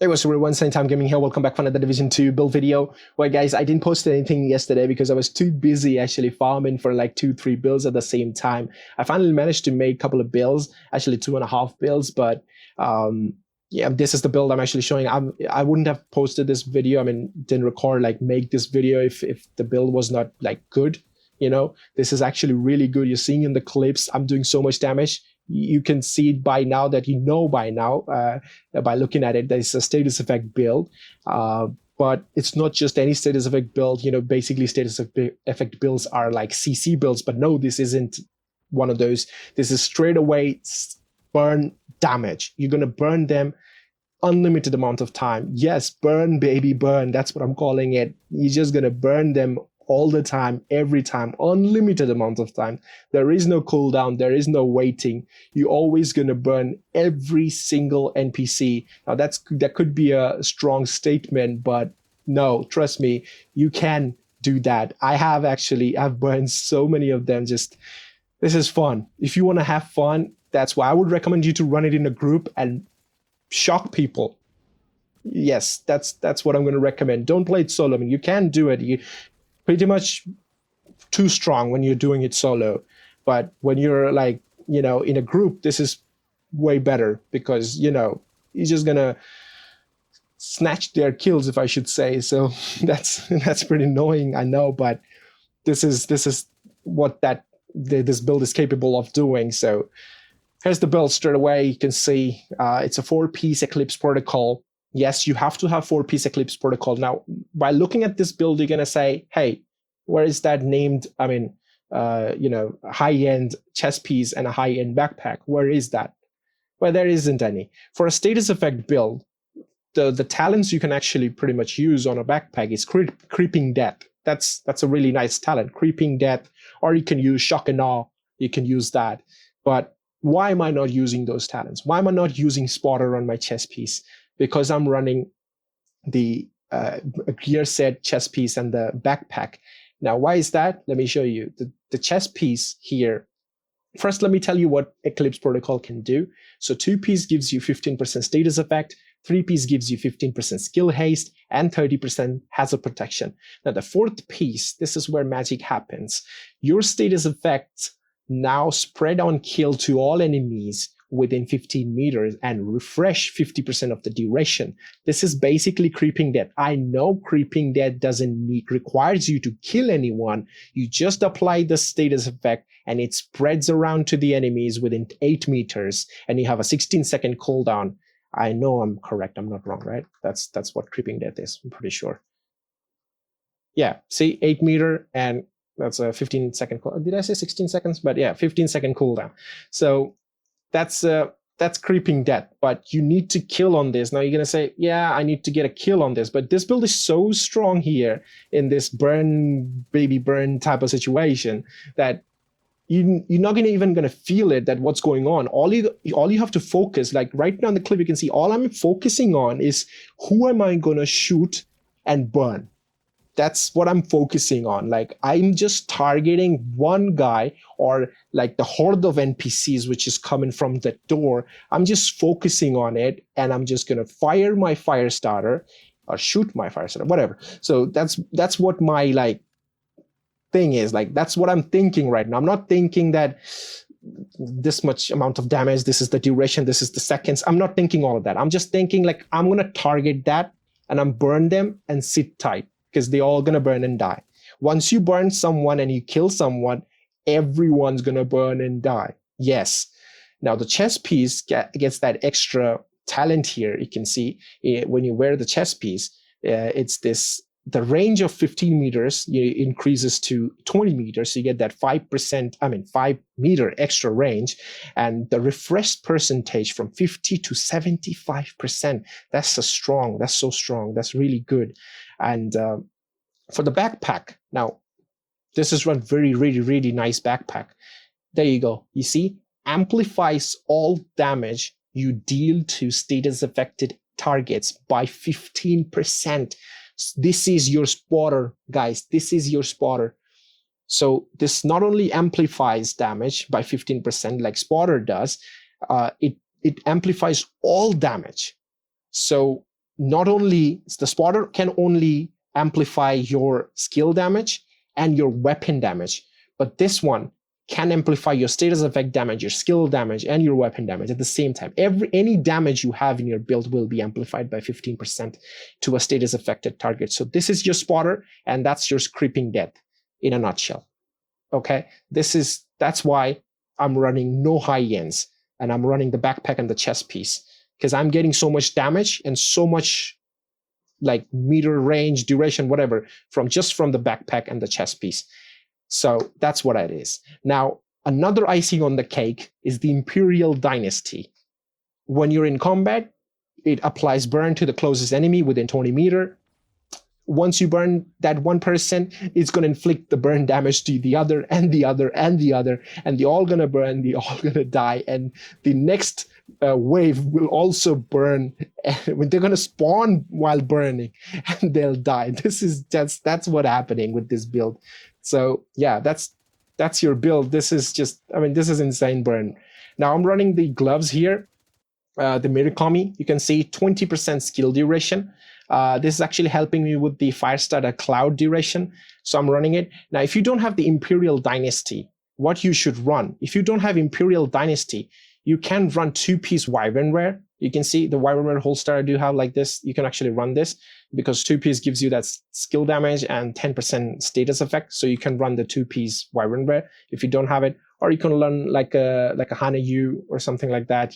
Hey, what's up everyone, Time Gaming here. Welcome back for another Division 2 build video. Well guys, I didn't post anything yesterday because I was too busy actually farming for like 2-3 builds at the same time. I finally managed to make a couple of builds, actually 2.5 builds, but yeah, this is the build I'm actually showing. I wouldn't have posted this video, didn't record, like make this video if the build was not like good. You know, this is actually really good. You're seeing in the clips, I'm doing so much damage. You can see it by now that you know by now, by looking at it, there's a status effect build. But it's not just any status effect build. You know, basically status effect builds are like CC builds, but no, this isn't one of those. This is straight away burn damage. You're going to burn them unlimited amount of time. Yes, burn, baby, burn. That's what I'm calling it. You're just going to burn them all the time, every time, unlimited amount of time. There is no cooldown, there is no waiting. You're always going to burn every single NPC. Now that could be a strong statement, but no, trust me, you can do that. I've burned so many of them. Just, this is fun. If you want to have fun, that's why I would recommend you to run it in a group and shock people. Yes, that's what I'm going to recommend. Don't play it solo. I mean, you can do it. You pretty much too strong when you're doing it solo, but when you're like, you know, in a group, this is way better because, you know, you're just gonna snatch their kills, if I should say. So that's pretty annoying, I know, but this is what this build is capable of doing. So here's the build straight away. You can see it's a 4-piece Eclipse protocol. Yes, you have to have 4-piece Eclipse protocol. Now, by looking at this build, you're going to say, hey, where is that named, you know, high-end chest piece and a high-end backpack? Where is that? Well, there isn't any. For a status effect build, the talents you can actually pretty much use on a backpack is Creeping Death. That's a really nice talent, Creeping Death, or you can use Shock and Awe. You can use that. But why am I not using those talents? Why am I not using Spotter on my chest piece? Because I'm running the gear set, chest piece, and the backpack. Now, why is that? Let me show you. The chest piece here. First, let me tell you what Eclipse Protocol can do. So 2-piece gives you 15% status effect, 3-piece gives you 15% skill haste, and 30% hazard protection. Now, the 4th piece, this is where magic happens. Your status effects now spread on kill to all enemies within 15 meters and refresh 50% of the duration. This is basically Creeping Death. I know Creeping Death requires you to kill anyone. You just apply the status effect and it spreads around to the enemies within 8 meters and you have a 16-second cooldown. I know I'm correct. I'm not wrong, right? That's what Creeping Death is. I'm pretty sure. Yeah, see, 8 meter and that's a 15-second cooldown. Did I say 16 seconds? But yeah, 15-second cooldown. So that's Creeping Death, but you need to kill on this. Now you're gonna say, yeah, I need to get a kill on this, but this build is so strong here in this burn, baby burn type of situation that you're not even gonna feel it, that what's going on. All you have to focus, like right now in the clip, you can see all I'm focusing on is who am I gonna shoot and burn. That's what I'm focusing on. Like I'm just targeting one guy or like the horde of NPCs, which is coming from the door. I'm just focusing on it and I'm just going to fire my fire starter or shoot my fire starter, whatever. So that's what my like thing is. Like that's what I'm thinking right now. I'm not thinking that this much amount of damage, this is the duration, this is the seconds. I'm not thinking all of that. I'm just thinking like I'm going to target that and I'm burn them and sit tight, because they're all going to burn and die. Once you burn someone and you kill someone, everyone's going to burn and die. Yes. Now, the chest piece gets that extra talent here. You can see when you wear the chest piece, it's the range of 15 meters increases to 20 meters. So you get that 5 meter extra range. And the refresh percentage from 50 to 75%. That's so strong. That's really good. And for the backpack, now, this is one really nice backpack. There you go. You see, amplifies all damage you deal to status affected targets by 15%. This is your spotter, guys. This is your spotter. So this not only amplifies damage by 15% like spotter does, it amplifies all damage. So not only the spotter can only amplify your skill damage and your weapon damage, but this one can amplify your status effect damage, your skill damage, and your weapon damage at the same time. Any damage you have in your build will be amplified by 15% to a status affected target. So this is your spotter, and that's your creeping death in a nutshell. Okay, that's why I'm running no high ends, and I'm running the backpack and the chest piece, because I'm getting so much damage and so much like meter range, duration, whatever, from the backpack and the chest piece. So that's what it is. Now, another icing on the cake is the Imperial Dynasty. When you're in combat, it applies burn to the closest enemy within 20 meter. Once you burn that one person, it's going to inflict the burn damage to the other and the other and the other, and they're all going to burn, they're all going to die, and the next wave will also burn. When they're going to spawn while burning, and they'll die. That's what's happening with this build. So yeah, that's your build. This is insane burn. Now I'm running the gloves here, the Mirakami. You can see 20% skill duration. This is actually helping me with the Firestarter cloud duration. So I'm running it. Now, if you don't have the Imperial Dynasty, what you should run, if you don't have Imperial Dynasty, you can run 2-piece Wyvern Wear. You can see the Wyvern Wear holster I do have like this. You can actually run this because 2-piece gives you that skill damage and 10% status effect. So you can run the 2-piece Wyvern Wear if you don't have it, or you can run like a Hanayu or something like that,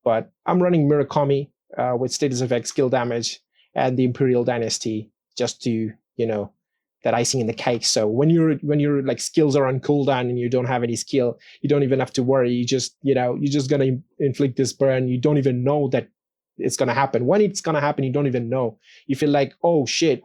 But I'm running Murakami with status effect, skill damage, and the Imperial Dynasty just to, that icing in the cake. So when your like skills are on cooldown and you don't have any skill, you don't even have to worry. You just, you're just gonna inflict this burn. You don't even know that it's gonna happen. When it's gonna happen, you don't even know. You feel like, oh shit,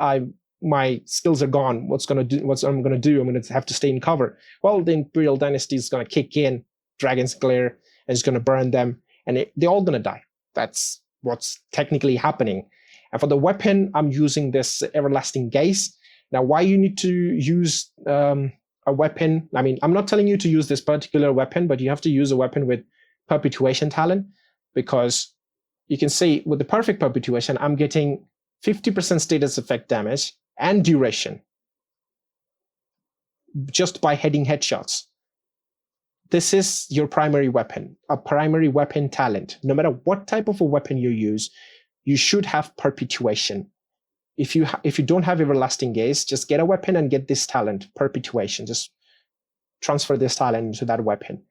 my skills are gone. What I'm gonna do? I'm gonna have to stay in cover. Well, the Imperial Dynasty is gonna kick in, Dragon's Glare, and it's gonna burn them, and they're all gonna die. That's what's technically happening. And for the weapon, I'm using this Everlasting Gaze. Now, why you need to use a weapon? I mean, I'm not telling you to use this particular weapon, but you have to use a weapon with Perpetuation talent, because you can see with the Perfect Perpetuation, I'm getting 50% status effect damage and duration just by heading headshots. This is your primary weapon, a primary weapon talent. No matter what type of a weapon you use, you should have Perpetuation. If you don't have Everlasting Gaze, just get a weapon and get this talent, Perpetuation. Just transfer this talent into that weapon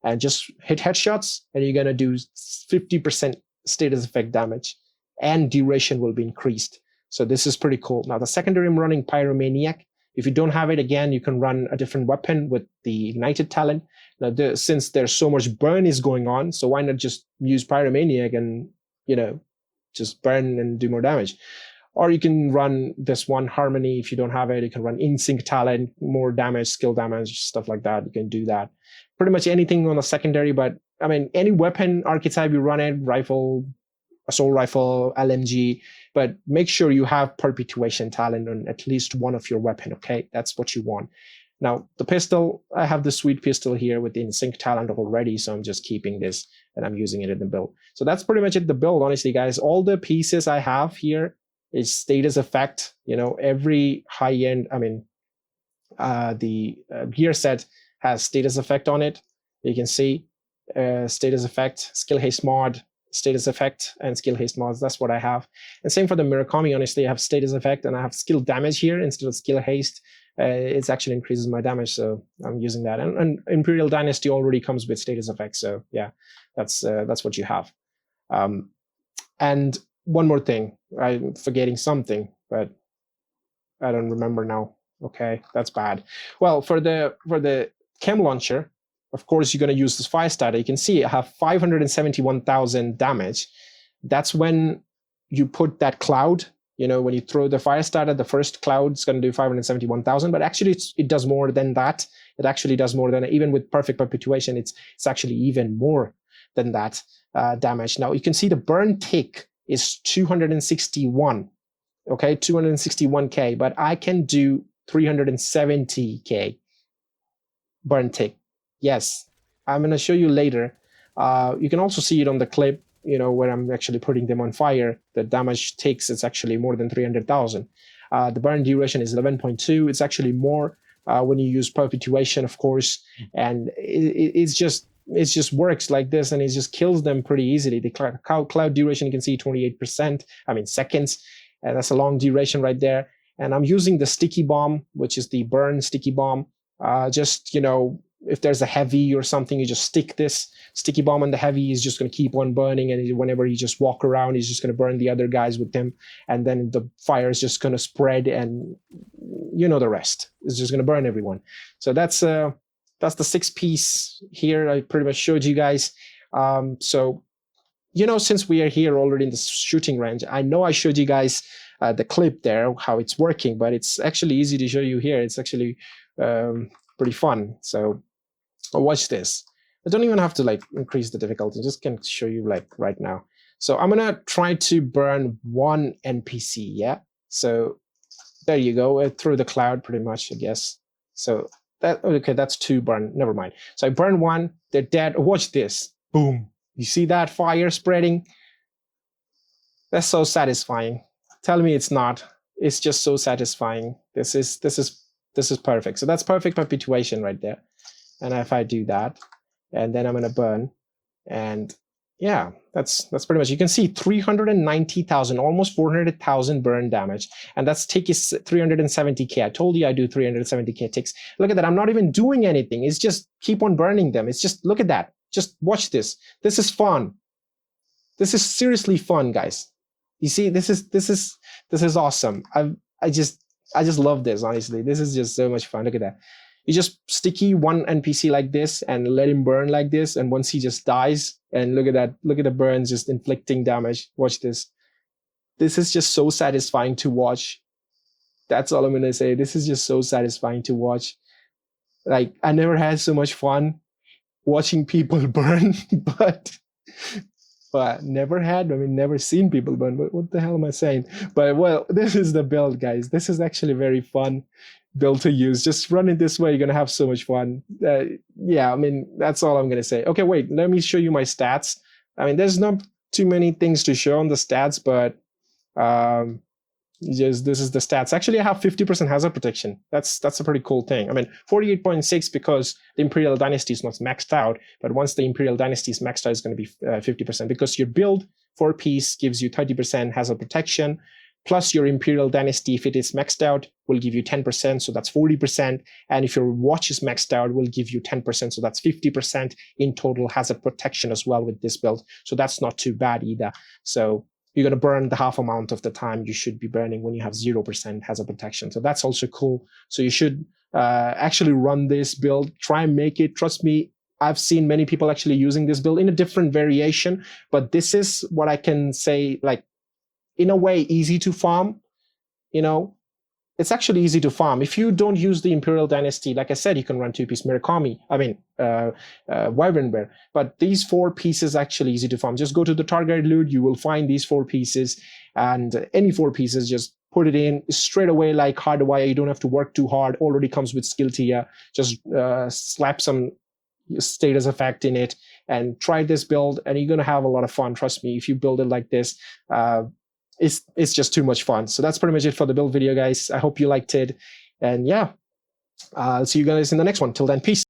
and just hit headshots, and you're going to do 50% status effect damage, and duration will be increased. So this is pretty cool. Now, the secondary, I'm running Pyromaniac. If you don't have it, again, you can run a different weapon with the Ignited talent. Now, since there's so much burn is going on, so why not just use Pyromaniac and, just burn and do more damage? Or you can run this one, Harmony. If you don't have it, you can run In-Sync talent, more damage, skill damage, stuff like that. You can do that. Pretty much anything on the secondary, but I mean, any weapon archetype you run it, rifle, assault rifle, LMG, but make sure you have Perpetuation talent on at least one of your weapon, okay? That's what you want. Now, the pistol, I have the sweet pistol here with the In-Sync talent already, so I'm just keeping this and I'm using it in the build. So that's pretty much it, the build, honestly, guys. All the pieces I have here is status effect. Every high-end, the gear set has status effect on it. You can see status effect, skill haste mod, status effect, and skill haste mods. That's what I have. And same for the Murakami, honestly, I have status effect and I have skill damage here instead of skill haste. It actually increases my damage, so I'm using that. And Imperial Dynasty already comes with status effect, so yeah, that's what you have. And one more thing, I'm forgetting something, but I don't remember now. Okay, that's bad. Well, for the chem launcher, of course, you're going to use this Firestarter. You can see I have 571,000 damage. That's when you put that cloud. When you throw the Firestarter, the first cloud is going to do 571,000, but actually it does more than that. It actually does more than, even with Perfect Perpetuation, it's actually even more than that damage. Now you can see the burn tick is 261, okay, 261k, but I can do 370k burn tick. Yes, I'm going to show you later. You can also see it on the clip. where I'm actually putting them on fire, the damage takes is actually more than 300,000. The burn duration is 11.2. It's actually more when you use perpetuation, of course, and it just works like this, and it just kills them pretty easily. The cloud duration, you can see 28%, seconds, and that's a long duration right there. And I'm using the sticky bomb, which is the burn sticky bomb. Just, if there's a heavy or something, you just stick this sticky bomb on the heavy. He's just going to keep on burning, and whenever you just walk around, he's just going to burn the other guys with him, and then the fire is just going to spread, and the rest. It's just going to burn everyone. So that's the 6-piece here. I pretty much showed you guys. So since we are here already in the shooting range, I know I showed you guys the clip there, how it's working, but it's actually easy to show you here. It's actually pretty fun. So watch this. I don't even have to increase the difficulty. Just can show you right now. So I'm gonna try to burn one NPC. Yeah. So there you go. Through the cloud, pretty much, I guess. So that's 2 burn. Never mind. So I burn one. They're dead. Watch this. Boom. You see that fire spreading? That's so satisfying. Tell me it's not. It's just so satisfying. This is perfect. So that's perfect perpetuation right there. And if I do that, and then I'm gonna burn, and yeah, that's pretty much. You can see 390,000, almost 400,000 burn damage, and that's tick is 370k. I told you I do 370k ticks. Look at that. I'm not even doing anything. It's just keep on burning them. It's just, look at that. Just watch this. This is fun. This is seriously fun, guys. You see, this is awesome. I just love this, honestly. This is just so much fun. Look at that. You just sticky one NPC like this and let him burn like this, and once he just dies, and look at that. Look at the burns just inflicting damage. Watch this. This is just so satisfying to watch. That's all I'm gonna say. This is just so satisfying to watch. I never had so much fun watching people burn, but never seen people burn. But what the hell am I saying? But well, this is the build, guys. This is actually very fun build to use. Just run it this way. You're gonna have so much fun. Yeah, that's all I'm gonna say. Okay, wait. Let me show you my stats. There's not too many things to show on the stats, but this is the stats. Actually, I have 50% hazard protection. That's a pretty cool thing. 48.6 because the Imperial Dynasty is not maxed out, but once the Imperial Dynasty is maxed out, it's going to be 50% because your build 4-piece gives you 30% hazard protection, plus your Imperial Dynasty, if it is maxed out, will give you 10%, so that's 40%, and if your watch is maxed out, will give you 10%, so that's 50% in total hazard protection as well with this build. So that's not too bad either. So you're going to burn the half amount of the time you should be burning when you have 0% hazard protection. So that's also cool. So you should actually run this build. Try and make it. Trust me, I've seen many people actually using this build in a different variation, but this is what I can say, in a way, easy to farm. It's actually easy to farm. If you don't use the Imperial Dynasty, like I said, you can run 2-piece Murakami, Wyvern Bear. But these 4 pieces actually easy to farm. Just go to the target loot, you will find these 4 pieces, and any 4 pieces, just put it in straight away like hardwire. You don't have to work too hard. Already comes with skill tier. Just slap some status effect in it and try this build, and you're gonna have a lot of fun. Trust me, if you build it like this, it's just too much fun. So that's pretty much it for the build video, guys. I hope you liked it, and yeah, I'll see you guys in the next one. Till then, peace.